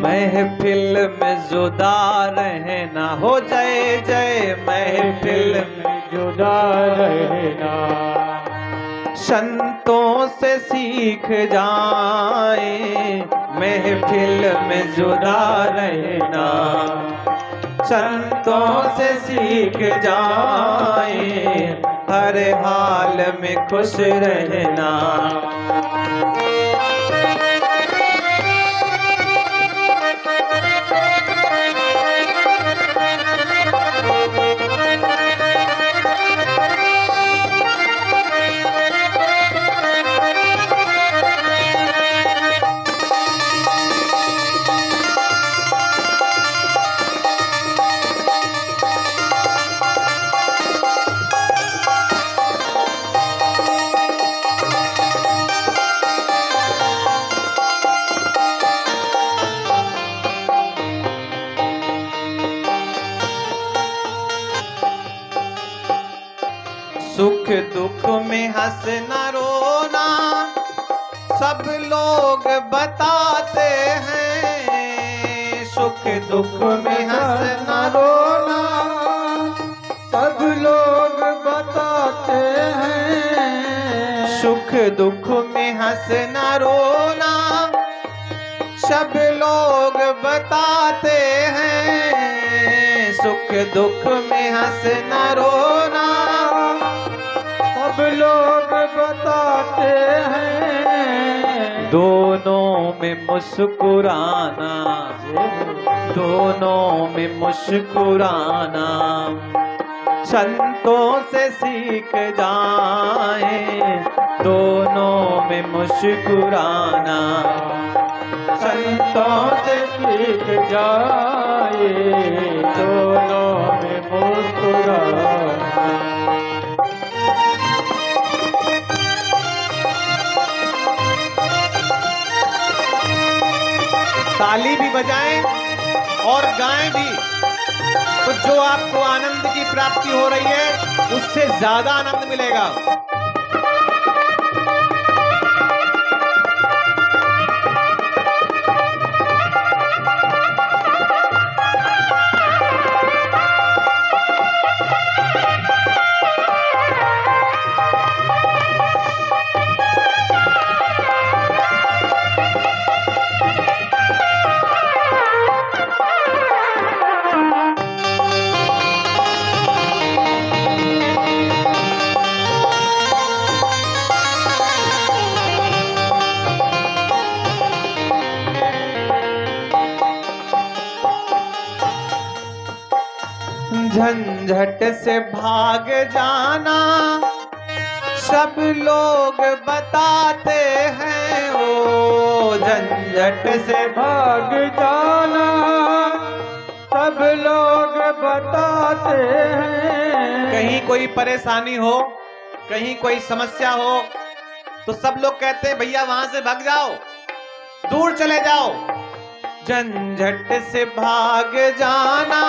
महफिल में जुदा रहना, हो जय जय महफिल में जुदा रहना, संतों से सीख जाए। महफिल में जुदा रहना, संतों से सीख जाए। हर हाल में खुश रहना। सुख दुख में हंसना रोना, सब लोग बताते हैं। सुख दुख में हंसना रोना, सब लोग बताते हैं। सुख दुख में हंसना रोना, सब लोग बताते हैं। सुख दुख में हंसना रोना, सब लोग बताते हैं। दोनों दोनों में मुस्कुराना, दोनों में मुस्कुराना, संतों से सीख जाए, दोनों में मुस्कुराना, संतों से सीख जाए, दोनों में मुस्कुराना। ताली भी बजाएं और गाएं भी, तो जो आपको आनंद की प्राप्ति हो रही है उससे ज्यादा आनंद मिलेगा। झंझट से भाग जाना सब लोग बताते हैं, ओ झंझट से भाग जाना सब लोग बताते हैं। कहीं कोई परेशानी हो, कहीं कोई समस्या हो, तो सब लोग कहते हैं भैया वहां से भाग जाओ, दूर चले जाओ। झंझट से भाग जाना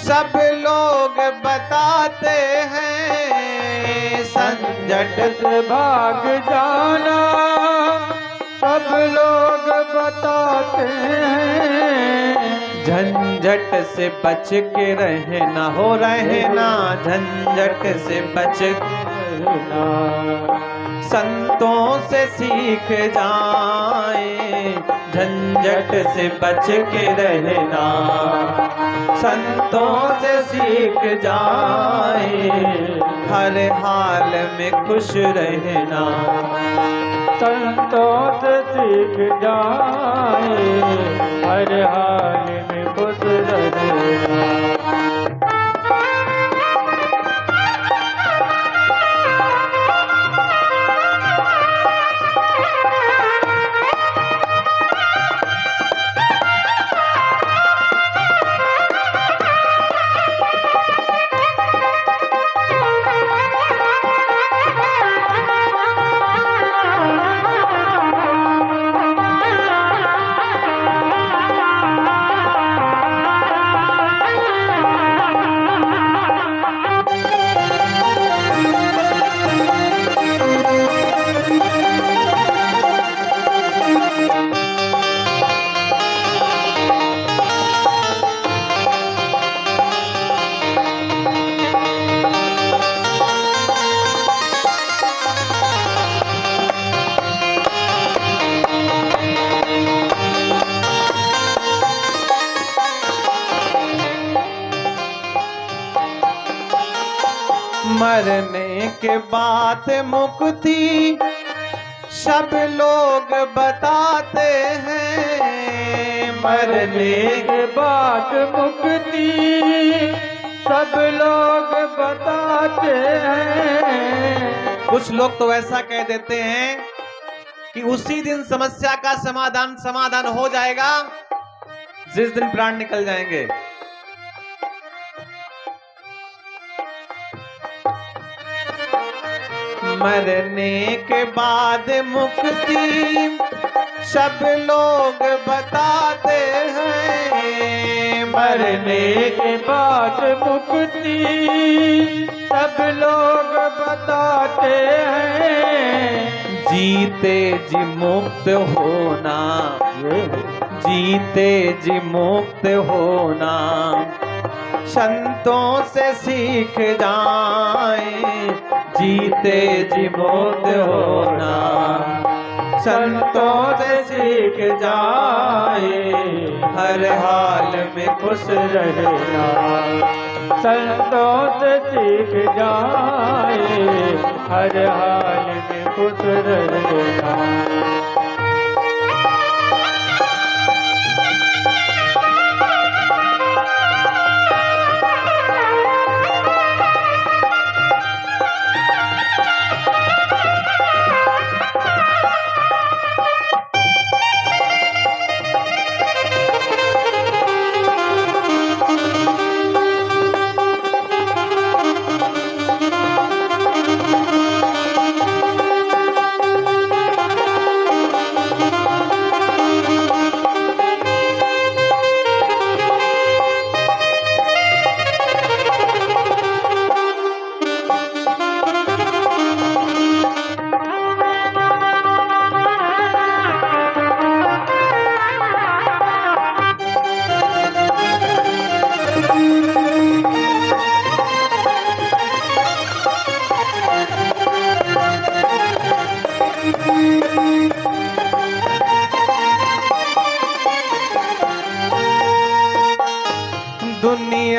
सब लोग बताते हैं, झंझट से भाग जाना सब लोग बताते हैं। झंझट से बच के रहना, हो रहना, झंझट से बच के रहना, संतों से सीख जाए, झंझट से बच के रहना, संतों से सीख जाए, हर हाल में खुश रहना, संतों से सीख जाए, हर हाल में खुश रहना। मरने के बाद मुक्ति सब लोग बताते हैं, मरने के बाद मुक्ति सब लोग बताते हैं। कुछ लोग तो ऐसा कह देते हैं कि उसी दिन समस्या का समाधान हो जाएगा जिस दिन प्राण निकल जाएंगे। मरने के बाद मुक्ति सब लोग बताते हैं, मरने के बाद मुक्ति सब लोग बताते हैं। जीते जी मुक्त होना, जीते जी मुक्त होना, संतों से सीख जाए, जीते जी मुक्त होना, संतों से सीख जाए, हर हाल में खुश रहना, संतों से सीख जाए, हर हाल में खुश रहना।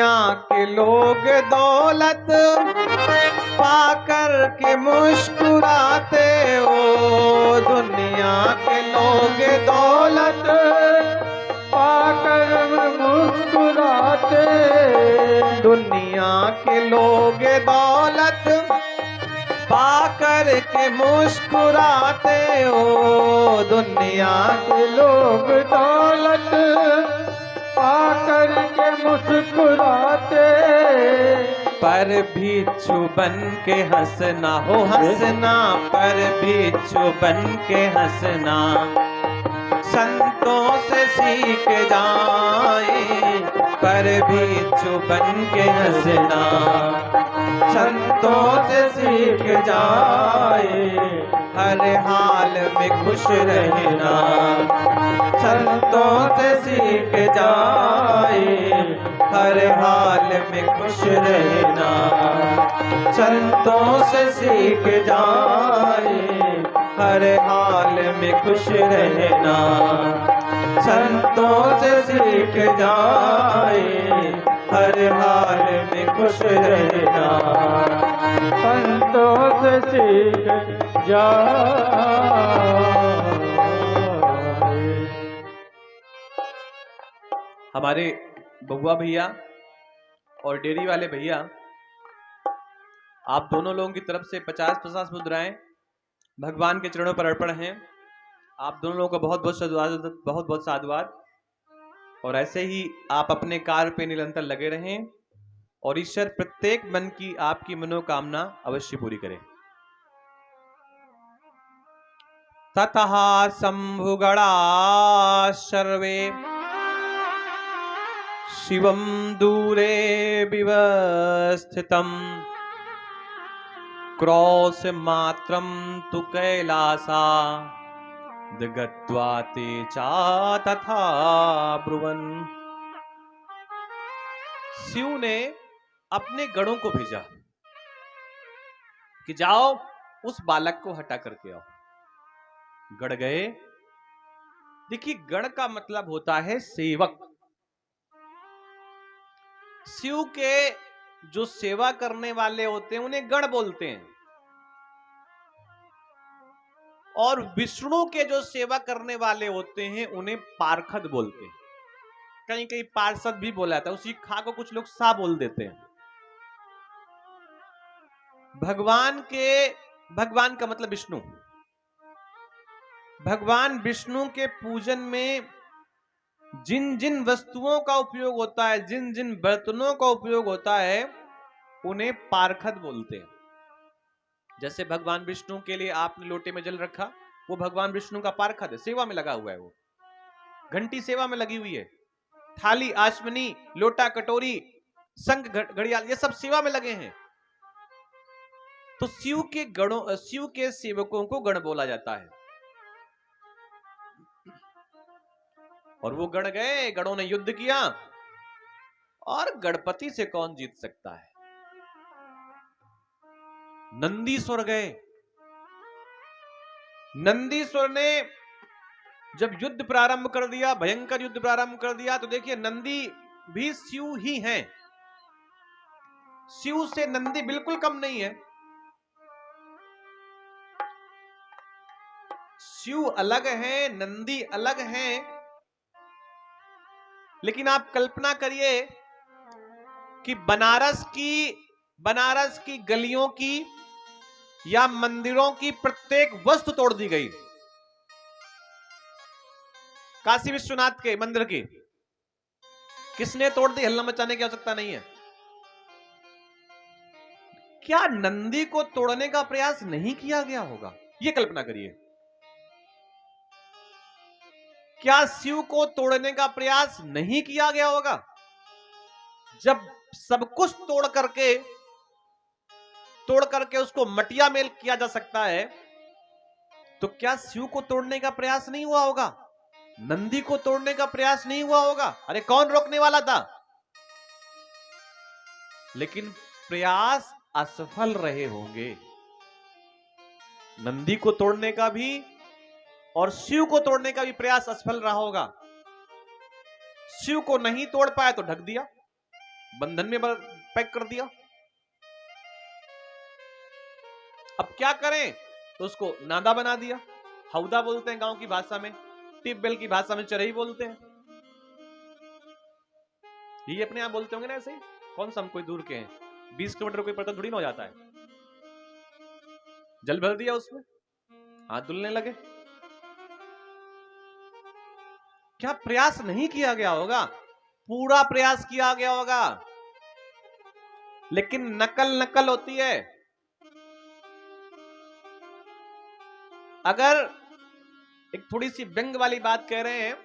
दुनिया के लोग दौलत पाकर के मुस्कुराते हो, दुनिया के लोग दौलत पाकर मुस्कुराते, दुनिया के लोग दौलत पाकर के मुस्कुराते हो, दुनिया के लोग दौलत पाकर के मुस्कुराते, पर भिक्षु बन के हंसना हो हंसना, पर भिक्षु बन के हंसना संतों से सीख जाए, पर भिक्षु बन के हंसना संतों से सीख जाए, हर हाल में खुश रहना संतों से सीख जाए, हर हाल में खुश रहना संतों से सीख जाए, हर हाल में खुश रहना संतों से सीख जाए, हर हाल में खुश रहना संतों से सीख जाए। हमारे बबुआ भैया और डेयरी वाले भैया, आप दोनों लोगों की तरफ से 50-50 मुद्राएं भगवान के चरणों पर अर्पण हैं। आप दोनों लोगों को बहुत बहुत साधुवाद। और ऐसे ही आप अपने कार्य पे निरंतर लगे रहें और ईश्वर प्रत्येक मन की आपकी मनोकामना अवश्य पूरी करे। ततः शंभुगणा सर्वे शिवं दूरे विवस्थितं, क्रौश मात्रं तु कैलासा गत्वा ते चा तथा ब्रुवन्। शिव ने अपने गणों को भेजा कि जाओ उस बालक को हटा करके आओ। गण गए। देखिए, गण का मतलब होता है सेवक। शिव के जो सेवा करने वाले होते हैं उन्हें गण बोलते हैं, और विष्णु के जो सेवा करने वाले होते हैं उन्हें पार्षद बोलते हैं। कहीं कहीं पार्षद भी बोला जाता है, उसी खा को कुछ लोग सा बोल देते हैं। भगवान का मतलब विष्णु। भगवान विष्णु के पूजन में जिन जिन वस्तुओं का उपयोग होता है, जिन जिन बर्तनों का उपयोग होता है, उन्हें पार्षद बोलते हैं। जैसे भगवान विष्णु के लिए आपने लोटे में जल रखा, वो भगवान विष्णु का पार्षद है, सेवा में लगा हुआ है। वो घंटी सेवा में लगी हुई है, थाली, आचमनी, लोटा, कटोरी, शंख, घड़ियाल, ये सब सेवा में लगे हैं। तो शिव के सेवकों को गण बोला जाता है। और वो गण गए, गणों ने युद्ध किया, और गणपति से कौन जीत सकता है। नंदीश्वर गए। नंदीश्वर ने जब युद्ध प्रारंभ कर दिया, भयंकर युद्ध प्रारंभ कर दिया, तो देखिए नंदी भी शिव ही हैं। शिव से नंदी बिल्कुल कम नहीं है। शिव अलग है, नंदी अलग है। लेकिन आप कल्पना करिए कि बनारस की गलियों की या मंदिरों की प्रत्येक वस्तु तोड़ दी गई। काशी विश्वनाथ के मंदिर की किसने तोड़ दी? हल्ला मचाने की आवश्यकता नहीं है। क्या नंदी को तोड़ने का प्रयास नहीं किया गया होगा? यह कल्पना करिए। क्या शिव को तोड़ने का प्रयास नहीं किया गया होगा? जब सब कुछ तोड़ करके उसको मटिया मेल किया जा सकता है, तो क्या शिव को तोड़ने का प्रयास नहीं हुआ होगा? नंदी को तोड़ने का प्रयास नहीं हुआ होगा? अरे कौन रोकने वाला था? लेकिन प्रयास असफल रहे होंगे। नंदी को तोड़ने का भी और शिव को तोड़ने का भी प्रयास असफल रहा होगा। शिव को नहीं तोड़ पाए तो ढक दिया, बंधन में पैक कर दिया। अब क्या करें, तो उसको नादा बना दिया। हौदा बोलते हैं गांव की भाषा में, टिब्बेल की भाषा में चरही बोलते हैं। ये अपने आप बोलते होंगे ना ऐसे ही, कौन सा हम कोई दूर के हैं, 20 किलोमीटर कोई पता थोड़ी ना हो जाता है। जल भर दिया उसमें, हाथ धुलने लगे। क्या प्रयास नहीं किया गया होगा? पूरा प्रयास किया गया होगा, लेकिन नकल नकल होती है। अगर एक थोड़ी सी व्यंग वाली बात कह रहे हैं,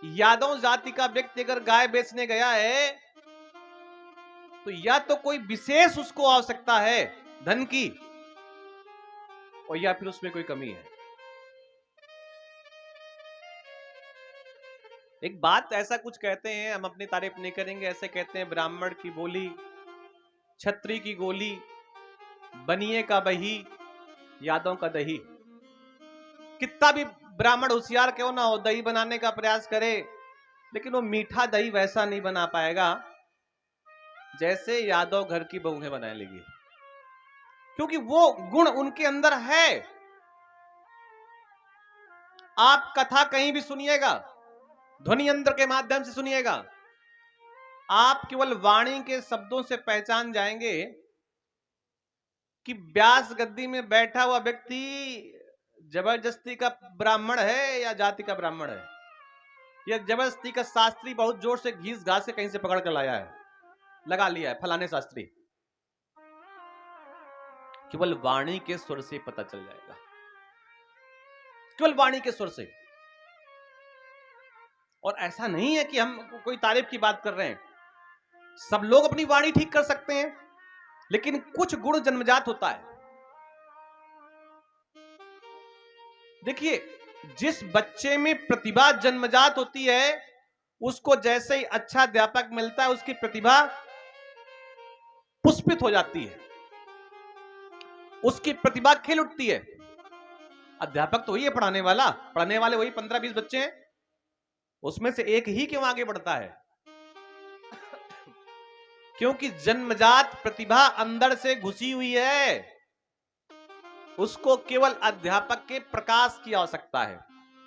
यादव जाति का व्यक्ति अगर गाय बेचने गया है तो या तो कोई विशेष उसको आवश्यकता है धन की, और या फिर उसमें कोई कमी है। एक बात ऐसा कुछ कहते हैं, हम अपनी तारीफ नहीं करेंगे, ऐसे कहते हैं, ब्राह्मण की बोली, क्षत्रिय की गोली, बनिए का बही, यादों का दही। कितना भी ब्राह्मण होशियार क्यों ना हो, दही बनाने का प्रयास करे, लेकिन वो मीठा दही वैसा नहीं बना पाएगा जैसे यादव घर की बहुएं बनाने लगी, क्योंकि वो गुण उनके अंदर है। आप कथा कहीं भी सुनिएगा, ध्वनि यंत्र के माध्यम से सुनिएगा, आप केवल वाणी के शब्दों से पहचान जाएंगे कि व्यास गद्दी में बैठा हुआ व्यक्ति जबरदस्ती का ब्राह्मण है या जाति का ब्राह्मण है, या जबरदस्ती का शास्त्री बहुत जोर से घीस घास के कहीं से पकड़ कर लाया है, लगा लिया है फलाने शास्त्री। केवल वाणी के स्वर से पता चल जाएगा, केवल वाणी के स्वर से। और ऐसा नहीं है कि हम कोई तारीफ की बात कर रहे हैं, सब लोग अपनी वाणी ठीक कर सकते हैं, लेकिन कुछ गुण जन्मजात होता है। देखिए, जिस बच्चे में प्रतिभा जन्मजात होती है, उसको जैसे ही अच्छा अध्यापक मिलता है, उसकी प्रतिभा पुष्पित हो जाती है, उसकी प्रतिभा खिल उठती है। अध्यापक तो वही है पढ़ाने वाला, पढ़ने वाले वही 15-20 बच्चे हैं, उसमें से एक ही क्यों आगे बढ़ता है? क्योंकि जन्मजात प्रतिभा अंदर से घुसी हुई है, उसको केवल अध्यापक के प्रकाश की आवश्यकता है।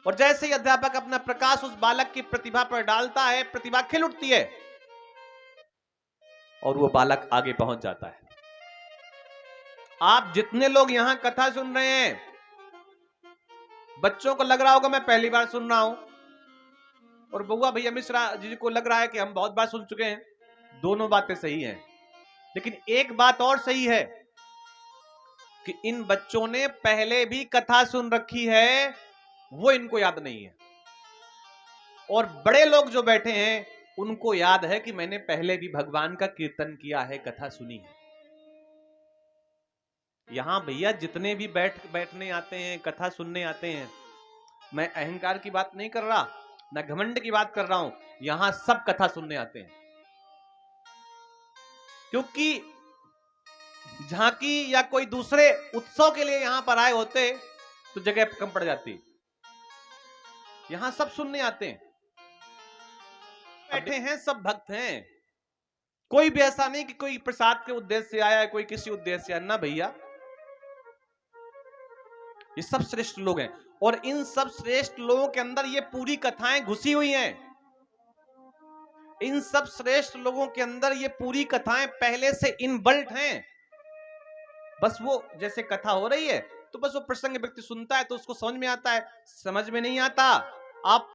और जैसे ही अध्यापक अपना प्रकाश उस बालक की प्रतिभा पर डालता है, प्रतिभा खिल उठती है और वो बालक आगे पहुंच जाता है। आप जितने लोग यहां कथा सुन रहे हैं, बच्चों को लग रहा होगा मैं पहली बार सुन रहा हूं, और बउआ भैया मिश्रा जी को लग रहा है कि हम बहुत बार सुन चुके हैं। दोनों बातें सही हैं, लेकिन एक बात और सही है कि इन बच्चों ने पहले भी कथा सुन रखी है, वो इनको याद नहीं है। और बड़े लोग जो बैठे हैं, उनको याद है कि मैंने पहले भी भगवान का कीर्तन किया है, कथा सुनी है। यहां भैया जितने भी बैठने आते हैं, कथा सुनने आते हैं, मैं अहंकार की बात नहीं कर रहा, ना घमंड की बात कर रहा हूं, यहां सब कथा सुनने आते हैं। क्योंकि झांकी या कोई दूसरे उत्सव के लिए यहां पर आए होते तो जगह कम पड़ जाती। यहां सब सुनने आते हैं, बैठे हैं, सब भक्त हैं। कोई भी ऐसा नहीं कि कोई प्रसाद के उद्देश्य से आया है, कोई किसी उद्देश्य से आया, ना भैया, ये सब श्रेष्ठ लोग हैं। और इन सब श्रेष्ठ लोगों के अंदर ये पूरी कथाएं घुसी हुई हैं। इन सब श्रेष्ठ लोगों के अंदर ये पूरी कथाएं पहले से इनबिल्ट हैं। बस वो जैसे कथा हो रही है तो बस वो प्रसंग व्यक्ति सुनता है तो उसको समझ में आता है, समझ में नहीं आता आप